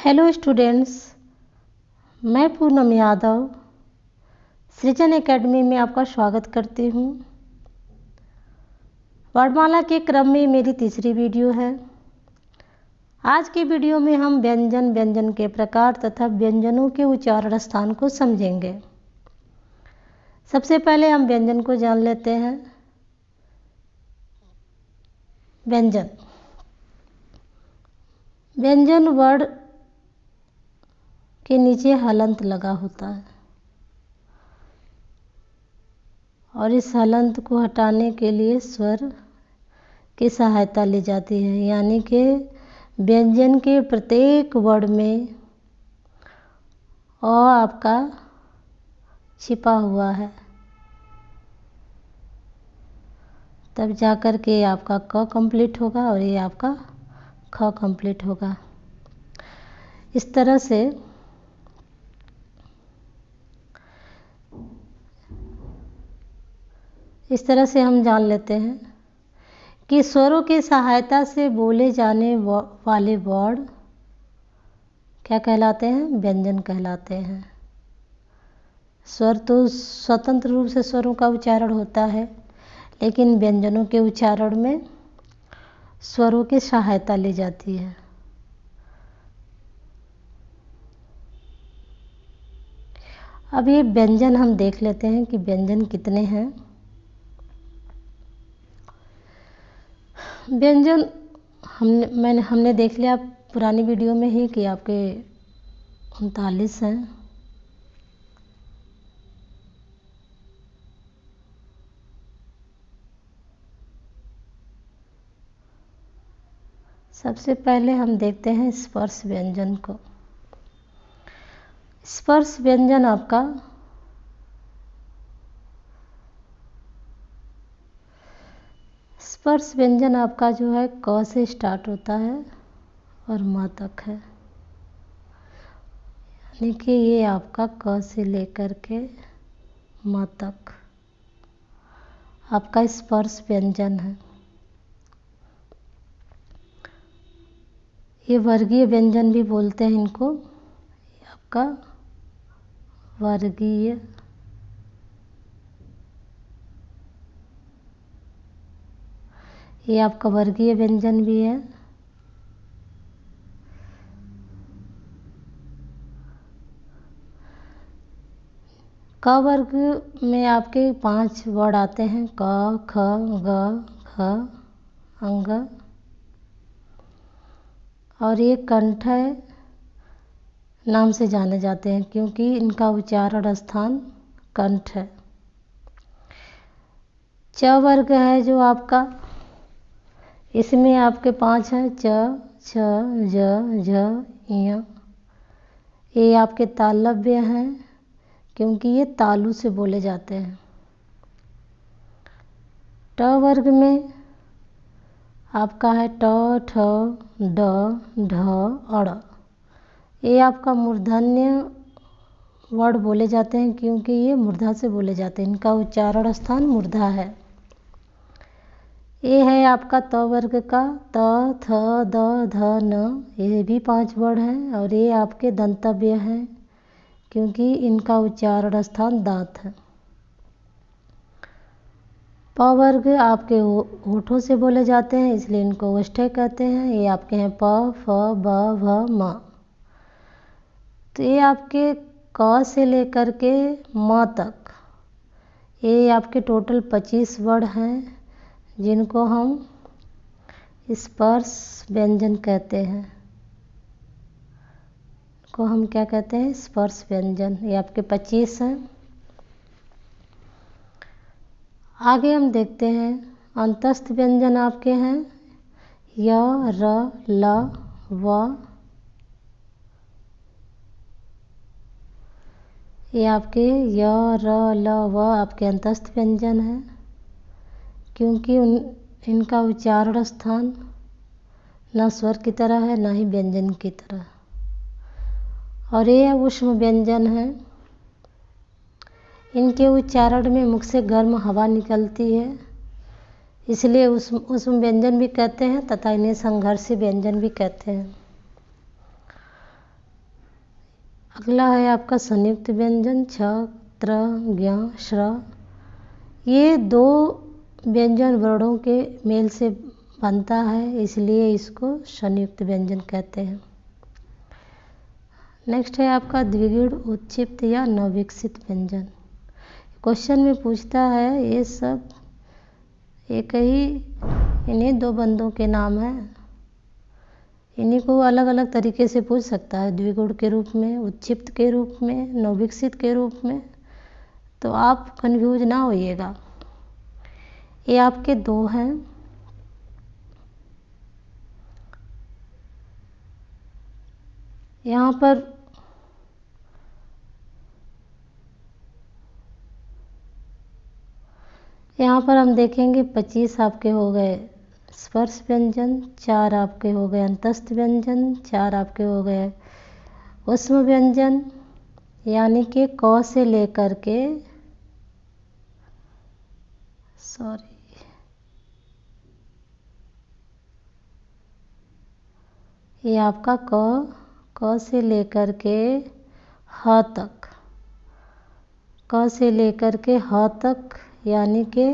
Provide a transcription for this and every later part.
Hello students, मैं पूनम यादव सृजन academy में आपका स्वागत करती हूँ। वर्णमाला के क्रम में मेरी तीसरी वीडियो है। आज की वीडियो में हम व्यंजन के प्रकार तथा व्यंजनों के उच्चारण स्थान को समझेंगे। सबसे पहले हम व्यंजन को जान लेते हैं। व्यंजन वर्ड के नीचे हलंत लगा होता है और इस हलंत को हटाने के लिए स्वर की सहायता ली जाती है, यानी कि व्यंजन के प्रत्येक वर्ड में अ आपका छिपा हुआ है, तब जाकर के आपका क कंप्लीट होगा और ये आपका ख कंप्लीट होगा। इस तरह से हम जान लेते हैं कि स्वरों की सहायता से बोले जाने वाले वर्ड क्या कहलाते हैं? व्यंजन कहलाते हैं। स्वर तो स्वतंत्र रूप से स्वरों का उच्चारण होता है, लेकिन व्यंजनों के उच्चारण में स्वरों की सहायता ली जाती है। अब ये व्यंजन हम देख लेते हैं कि व्यंजन कितने हैं। व्यंजन हमने देख लिया पुरानी वीडियो में ही कि आपके 39 हैं। सबसे पहले हम देखते हैं स्पर्श व्यंजन को। स्पर्श व्यंजन आपका जो है क से स्टार्ट होता है और म तक है, यानी कि ये आपका क से लेकर के म तक आपका स्पर्श व्यंजन है। ये वर्गीय व्यंजन भी बोलते हैं इनको। ये आपका वर्गीय व्यंजन भी है। क वर्ग में आपके 5 वर्ड आते हैं: क, ख, ग, घ, अंग। और ये कंठ नाम से जाने जाते हैं क्योंकि इनका उच्चारण स्थान कंठ है। च वर्ग है जो आपका, इसमें आपके 5 हैं: च, छ, ज, झ, ञ। ये आपके तालव्य हैं क्योंकि ये तालु से बोले जाते हैं। ट वर्ग में आपका है ट, ठ, ड, ढ, अड़। ये आपका मूर्धन्य वर्ड बोले जाते हैं क्योंकि ये मूर्धा से बोले जाते हैं। इनका उच्चारण स्थान मूर्धा है। ये है आपका त वर्ग का त, थ, द, ध, न। ये भी 5 वर्ड हैं और ये आपके दंतव्य हैं क्योंकि इनका उच्चारण स्थान दांत है। प वर्ग आपके होठों से बोले जाते हैं, इसलिए इनको ओष्ठ्य कहते हैं। ये आपके हैं प, फ, ब, भ, म। तो ये आपके क से लेकर के म तक ये आपके टोटल 25 वर्ड हैं जिनको हम स्पर्श व्यंजन कहते हैं। को हम क्या कहते हैं? स्पर्श व्यंजन। ये आपके 25 हैं। आगे हम देखते हैं अंतस्थ व्यंजन आपके हैं य, र, ल, व। ये आपके य, र, ल, व आपके अंतस्थ व्यंजन हैं क्योंकि इनका उच्चारण स्थान न स्वर की तरह है न ही व्यंजन की तरह। और ये ऊष्म व्यंजन है। इनके उच्चारण में मुख से गर्म हवा निकलती है, इसलिए ऊष्म व्यंजन भी कहते हैं तथा इन्हें संघर्षी व्यंजन भी कहते हैं। अगला है आपका संयुक्त व्यंजन छ, त्र, ज्ञ, श्र। ये दो व्यंजन वर्णों के मेल से बनता है, इसलिए इसको संयुक्त व्यंजन कहते हैं। नेक्स्ट है आपका द्विगुण उच्चिप्त या नवविकसित व्यंजन। क्वेश्चन में पूछता है ये सब एक ही, इन्हीं दो बंदों के नाम हैं, इन्हीं को अलग अलग तरीके से पूछ सकता है, द्विगुण के रूप में, उच्चिप्त के रूप में, नवविकसित के रूप में। तो आप कन्फ्यूज ना होइएगा। ये आपके दो हैं, यहाँ पर हम देखेंगे 25 आपके हो गए स्पर्श व्यंजन, 4 आपके हो गए अंतस्थ व्यंजन, 4 आपके हो गए ऊष्म व्यंजन, यानी कि क से लेकर के ये आपका क से लेकर के ह तक, क से लेकर के ह तक, यानी कि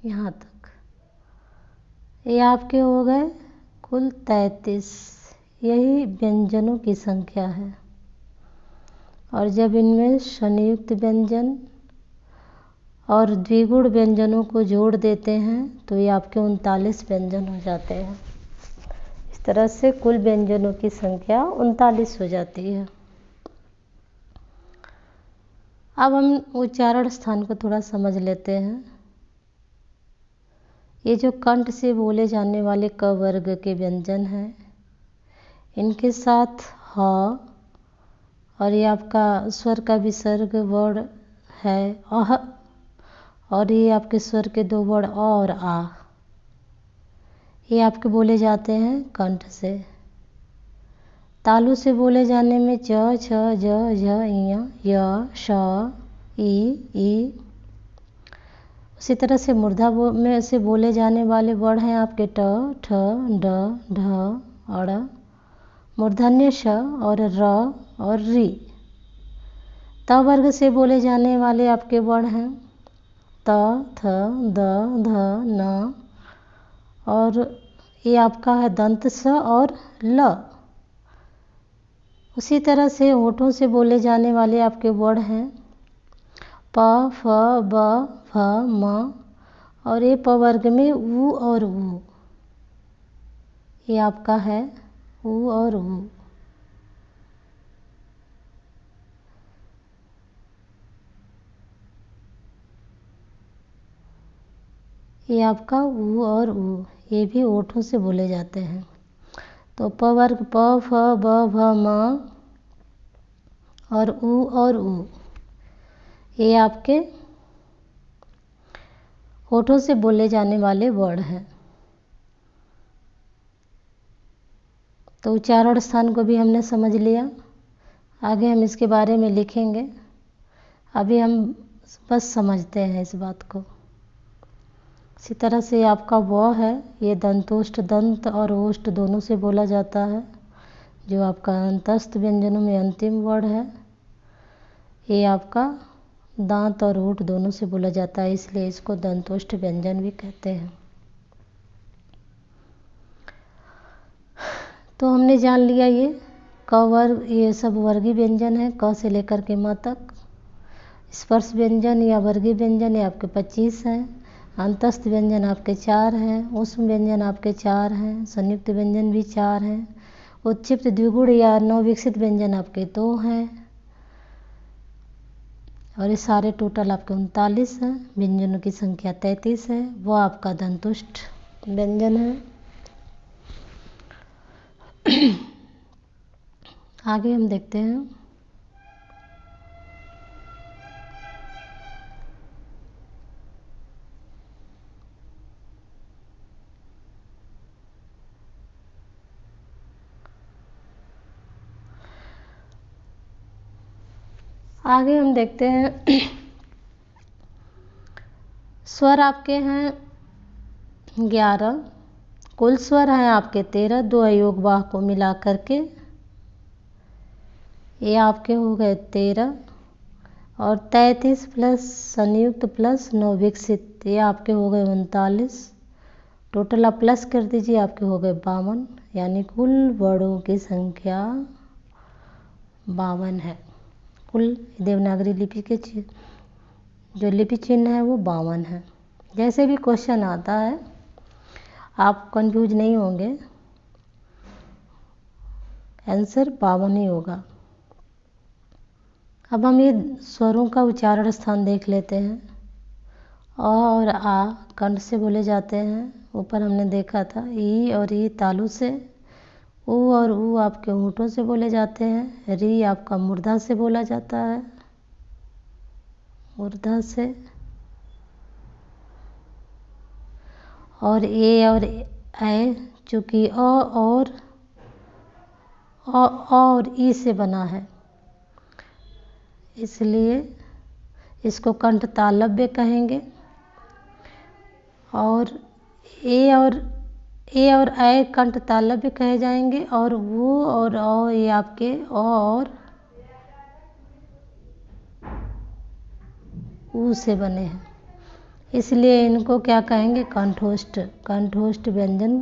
यहाँ तक, ये आपके हो गए कुल 33। यही व्यंजनों की संख्या है। और जब इनमें संयुक्त व्यंजन और द्विगुण व्यंजनों को जोड़ देते हैं तो ये आपके 39 व्यंजन हो जाते हैं। इस तरह से कुल व्यंजनों की संख्या 39 हो जाती है। अब हम उच्चारण स्थान को थोड़ा समझ लेते हैं। ये जो कंठ से बोले जाने वाले क वर्ग के व्यंजन हैं, इनके साथ ह और ये आपका स्वर का विसर्ग वर्ण है अह, और ये आपके स्वर के दो वर्ण अ और आ, ये आपके बोले जाते हैं कंठ से। तालु से बोले जाने में च, छ, ज, झ, ञ, य, श, ई। उसी तरह से मूर्धा में से बोले जाने वाले वर्ण हैं आपके ट, ठ, ड, ढ, अड़, मूर्धन्य श और र और री। त वर्ग से बोले जाने वाले आपके वर्ण हैं त, थ, द, ध, न, और ये आपका है दंत स और ल। उसी तरह से होठों से बोले जाने वाले आपके वर्ण हैं प, फ, ब, भ, म, और ये प वर्ग में ऊ और ऊ, ये आपका है ऊ और ऊ। ये आपका ऊ और ऊ, ये भी होठों से बोले जाते हैं। तो प वर्ग प, फ, ब, भ, म और ऊ, ये आपके होठों से बोले जाने वाले वर्ण हैं। तो उच्चारण स्थान को भी हमने समझ लिया। आगे हम इसके बारे में लिखेंगे, अभी हम बस समझते हैं इस बात को। इसी तरह से आपका व है, ये दंतोष्ठ, दंत और ओष्ठ दोनों से बोला जाता है, जो आपका अंतस्थ व्यंजनों में अंतिम वर्ण है। ये आपका दांत और ओठ दोनों से बोला जाता है, इसलिए इसको दंतोष्ठ व्यंजन भी कहते हैं। तो हमने जान लिया ये क वर्ग, ये सब वर्गीय व्यंजन है क से लेकर के म तक। स्पर्श व्यंजन या वर्गीय व्यंजन ये आपके 25 हैं। अंतस्थ व्यंजन आपके 4 हैं। ऊष्म व्यंजन आपके 4 हैं। संयुक्त व्यंजन भी 4 हैं। उच्चिप्त, द्विगुण या नवविकसित व्यंजन आपके 2 हैं। और ये सारे टोटल आपके 39 हैं। व्यंजनों की संख्या 33 है, वो आपका दंतुष्ट व्यंजन है। आगे हम देखते हैं। स्वर आपके हैं 11, कुल स्वर हैं आपके 13, 2 अयोग वाह को मिला करके ये आपके हो गए 13 और 33 प्लस संयुक्त प्लस 9 विकसित ये आपके हो गए 39। टोटल आप प्लस कर दीजिए, आपके हो गए 52, यानी कुल वर्णों की संख्या 52 है। कुल देवनागरी लिपि के जो लिपि चिन्ह है वो 52 है। जैसे भी क्वेश्चन आता है आप कंफ्यूज नहीं होंगे, आंसर 52 ही होगा। अब हम ये स्वरों का उच्चारण स्थान देख लेते हैं। अ और आ कंठ से बोले जाते हैं, ऊपर हमने देखा था। ई और ई तालु से। ऊ और ऊ आपके होंठों से बोले जाते हैं। री आपका मूर्धा से बोला जाता है, मूर्धा से। और ए और ए चूँकि अ और ई से बना है इसलिए इसको कंठ तालव्य कहेंगे। और ए और ऐ कंठ तालव्य कहे जाएंगे। और वो और औ ये आपके अ और ऊ से बने हैं, इसलिए इनको क्या कहेंगे, कंठोष्ठ। कंठोष्ठ व्यंजन।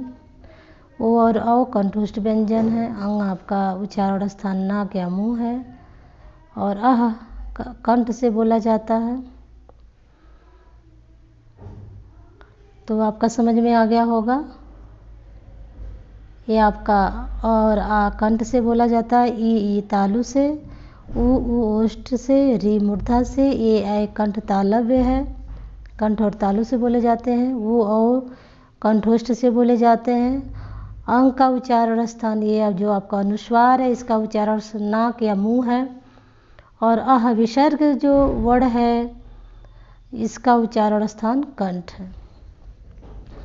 ओ और औ कंठोष्ठ व्यंजन है। अंग आपका उच्चारण स्थान नाक या मुंह है। और अह कंठ से बोला जाता है। तो आपका समझ में आ गया होगा। ये आपका और आ कंठ से बोला जाता है। ई तालु से। ऊ ओष्ठ से। री मूर्धा से। ए ऐ कंठ तालव्य है, कंठ और तालु से बोले जाते हैं। वो औ कंठोष्ठ से बोले जाते हैं। अंग का उच्चारण स्थान ये जो आपका अनुस्वार है इसका उच्चारण नाक या मुंह है। और अह विसर्ग जो वर्ण है इसका उच्चारण स्थान कंठ है।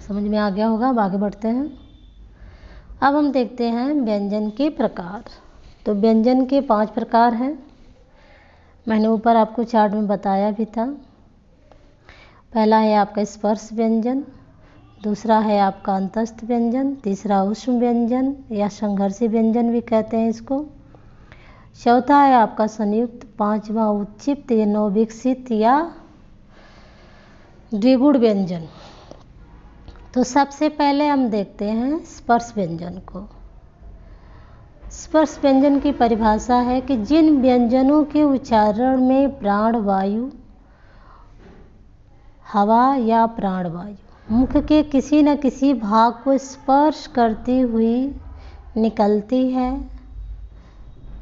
समझ में आ गया होगा। अब आगे बढ़ते हैं। अब हम देखते हैं व्यंजन के प्रकार। तो व्यंजन के 5 प्रकार हैं, मैंने ऊपर आपको चार्ट में बताया भी था। पहला है आपका स्पर्श व्यंजन, दूसरा है आपका अंतस्थ व्यंजन, तीसरा ऊष्म व्यंजन या संघर्षी व्यंजन भी कहते हैं इसको। चौथा है आपका संयुक्त, पांचवा उत्क्षिप्त या नौ विकसित या द्विगुण व्यंजन। तो सबसे पहले हम देखते हैं स्पर्श व्यंजन को। स्पर्श व्यंजन की परिभाषा है कि जिन व्यंजनों के उच्चारण में प्राण वायु, हवा या प्राण वायु मुख के किसी न किसी भाग को स्पर्श करती हुई निकलती है,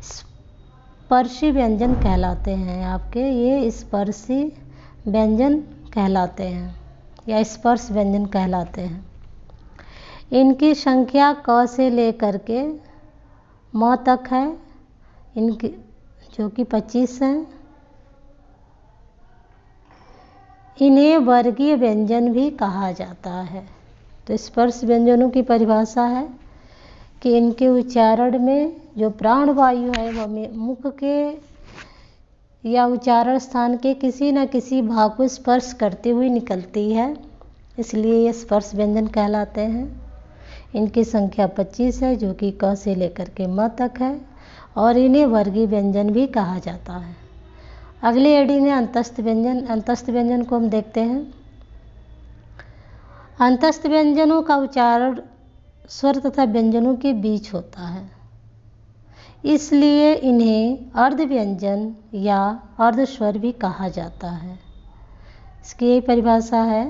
स्पर्शी व्यंजन कहलाते हैं। आपके ये स्पर्शी व्यंजन कहलाते हैं या स्पर्श व्यंजन कहलाते हैं। इनकी संख्या क से लेकर के म तक है, इनकी जो कि 25 हैं। इन्हें वर्गीय व्यंजन भी कहा जाता है। तो स्पर्श व्यंजनों की परिभाषा है कि इनके उच्चारण में जो प्राण वायु है वह मुख के या उच्चारण स्थान के किसी न किसी भाग को स्पर्श करती हुई निकलती है, इसलिए ये स्पर्श व्यंजन कहलाते हैं। इनकी संख्या 25 है जो कि क से लेकर के म तक है और इन्हें वर्गीय व्यंजन भी कहा जाता है। अगली हेडिंग है अंतस्थ व्यंजन। अंतस्थ व्यंजन को हम देखते हैं। अंतस्थ व्यंजनों का उच्चारण स्वर तथा व्यंजनों के बीच होता है, इसलिए इन्हें अर्ध व्यंजन या अर्ध स्वर भी कहा जाता है। इसकी यही परिभाषा है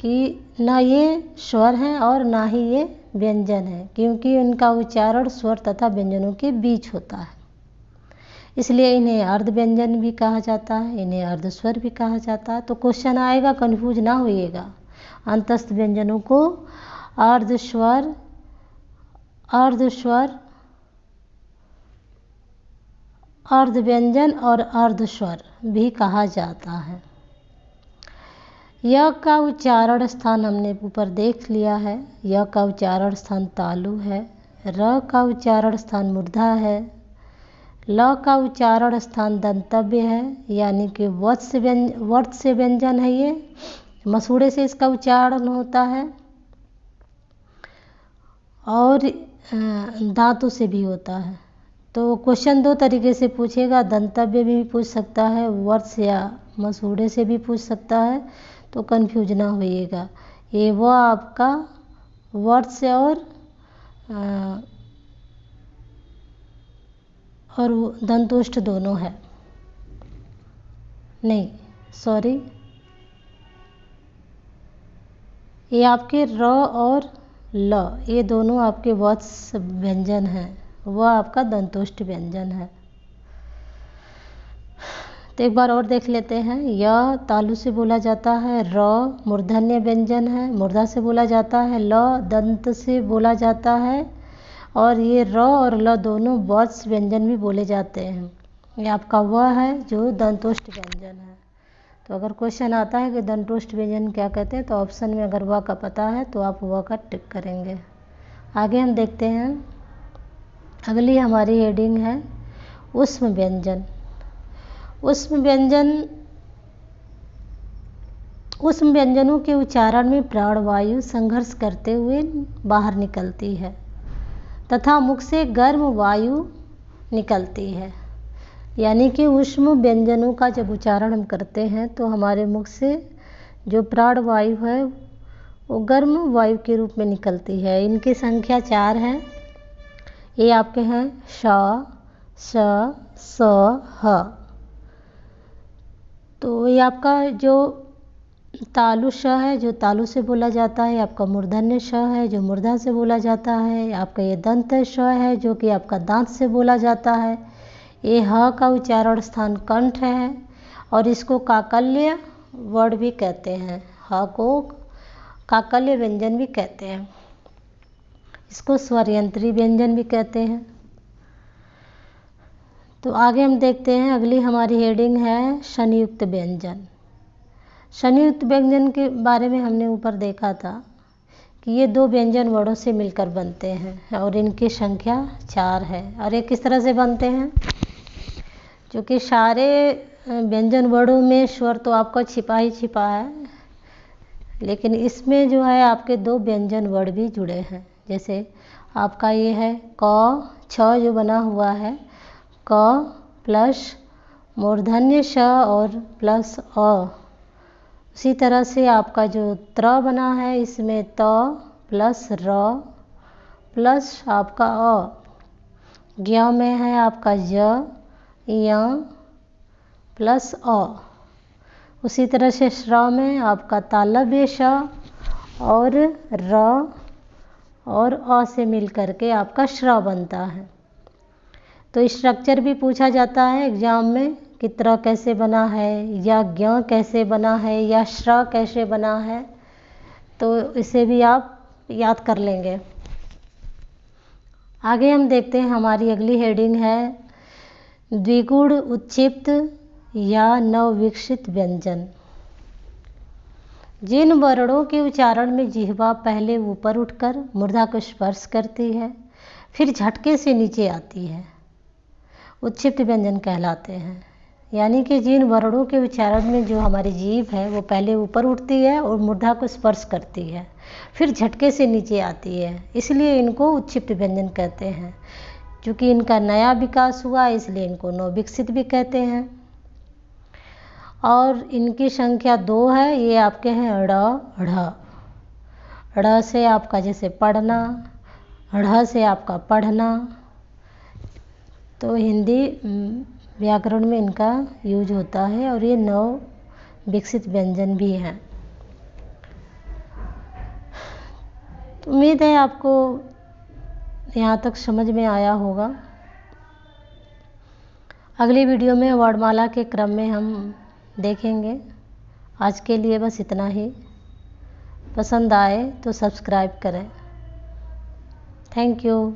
कि ना ये स्वर हैं और ना ही ये व्यंजन है, क्योंकि इनका उच्चारण स्वर तथा व्यंजनों के बीच होता है, इसलिए इन्हें अर्ध व्यंजन भी कहा जाता है, इन्हें अर्ध स्वर भी कहा जाता है। तो क्वेश्चन आएगा, कन्फ्यूज ना होइएगा। अंतस्थ व्यंजनों को अर्ध स्वर, अर्ध व्यंजन और अर्ध स्वर भी कहा जाता है। य का उच्चारण स्थान हमने ऊपर देख लिया है। य का उच्चारण स्थान तालु है। र का उच्चारण स्थान मूर्धा है। ल का उच्चारण स्थान दंतव्य है, यानी कि वत्स से व्यंजन है ये। मसूड़े से इसका उच्चारण होता है और दांतों से भी होता है। तो क्वेश्चन दो तरीके से पूछेगा, दंतव्य भी पूछ सकता है, वर्ष या मसूड़े से भी पूछ सकता है, तो कन्फ्यूज ना होइएगा। ये वो आपका वर्ष और दंतोष्ठ दोनों है, नहीं सॉरी, ये आपके र और ल ये दोनों आपके वत्स व्यंजन हैं, वह आपका दंतोष्ठ व्यंजन है। तो एक बार और देख लेते हैं। य तालु से बोला जाता है, र मूर्धन्य व्यंजन है, मूर्धा से बोला जाता है, ल दंत से बोला जाता है, और ये र और ल दोनों वत्स व्यंजन भी बोले जाते हैं। ये आपका वह है जो दंतोष्ठ व्यंजन है। तो अगर क्वेश्चन आता है कि दंतोष्ठ व्यंजन क्या कहते हैं, तो ऑप्शन में अगर वह का पता है तो आप वह का टिक करेंगे। आगे हम देखते हैं, अगली हमारी हेडिंग है ऊष्म व्यंजन। ऊष्म व्यंजनों के उच्चारण में प्राणवायु संघर्ष करते हुए बाहर निकलती है तथा मुख से गर्म वायु निकलती है। यानी कि ऊष्म व्यंजनों का जब उच्चारण हम करते हैं तो हमारे मुख से जो प्राणवायु है वो गर्म वायु के रूप में निकलती है। इनकी संख्या 4 है। ये आपके हैं श, स, ह। तो ये आपका जो तालु श है जो तालु से बोला जाता है, आपका मूर्धन्य श है जो मूर्धा से बोला जाता है, आपका ये दंत श है जो कि आपका दांत से बोला जाता है। ये ह का उच्चारण स्थान कंठ है और इसको काकल्य वर्ड भी कहते हैं। ह को काकल्य व्यंजन भी कहते हैं, इसको स्वरयंत्री व्यंजन भी कहते हैं। तो आगे हम देखते हैं, अगली हमारी हेडिंग है शनियुक्त व्यंजन। शनियुक्त व्यंजन के बारे में हमने ऊपर देखा था कि ये 2 व्यंजन वर्णों से मिलकर बनते हैं और इनकी संख्या 4 है। और ये किस तरह से बनते हैं, क्योंकि सारे व्यंजन वर्णों में स्वर तो आपका छिपा ही छिपा है, लेकिन इसमें जो है आपके 2 व्यंजन वर्ण भी जुड़े हैं। जैसे आपका ये है क, छ जो बना हुआ है, क प्लस मूर्धन्य श और प्लस अ। उसी तरह से आपका जो त्र बना है, इसमें त प्लस र प्लस आपका अ। ज्ञ में है आपका ज, य प्लस अ। उसी तरह से श्र में आपका तालव्य श और र और अ से मिल करके आपका श्र बनता है। तो स्ट्रक्चर भी पूछा जाता है एग्जाम में कि त्र कैसे बना है, या ज्ञ कैसे बना है, या श्र कैसे बना है, तो इसे भी आप याद कर लेंगे। आगे हम देखते हैं, हमारी अगली हेडिंग है द्विगुण उच्चिप्त या नवविकसित व्यंजन। जिन वर्णों के उच्चारण में जिह्वा पहले ऊपर उठकर मूर्धा को स्पर्श करती है, फिर झटके से नीचे आती है, उच्चिप्त व्यंजन कहलाते हैं। यानी कि जिन वर्णों के उच्चारण में जो हमारी जीभ है वो पहले ऊपर उठती है और मूर्धा को स्पर्श करती है, फिर झटके से नीचे आती है, इसलिए इनको उच्चिप्त व्यंजन कहते हैं। क्योंकि इनका नया विकास हुआ इसलिए इनको नवविकसित भी कहते हैं। और इनकी संख्या 2 है। ये आपके हैं ड़, ढ़। ड़ से आपका जैसे पढ़ना, ढ़ से आपका पढ़ना। तो हिंदी व्याकरण में इनका यूज होता है और ये नवविकसित व्यंजन भी हैं। तो उम्मीद है आपको यहाँ तक समझ में आया होगा। अगली वीडियो में वर्णमाला के क्रम में हम देखेंगे। आज के लिए बस इतना ही। पसंद आए तो सब्सक्राइब करें। Thank you.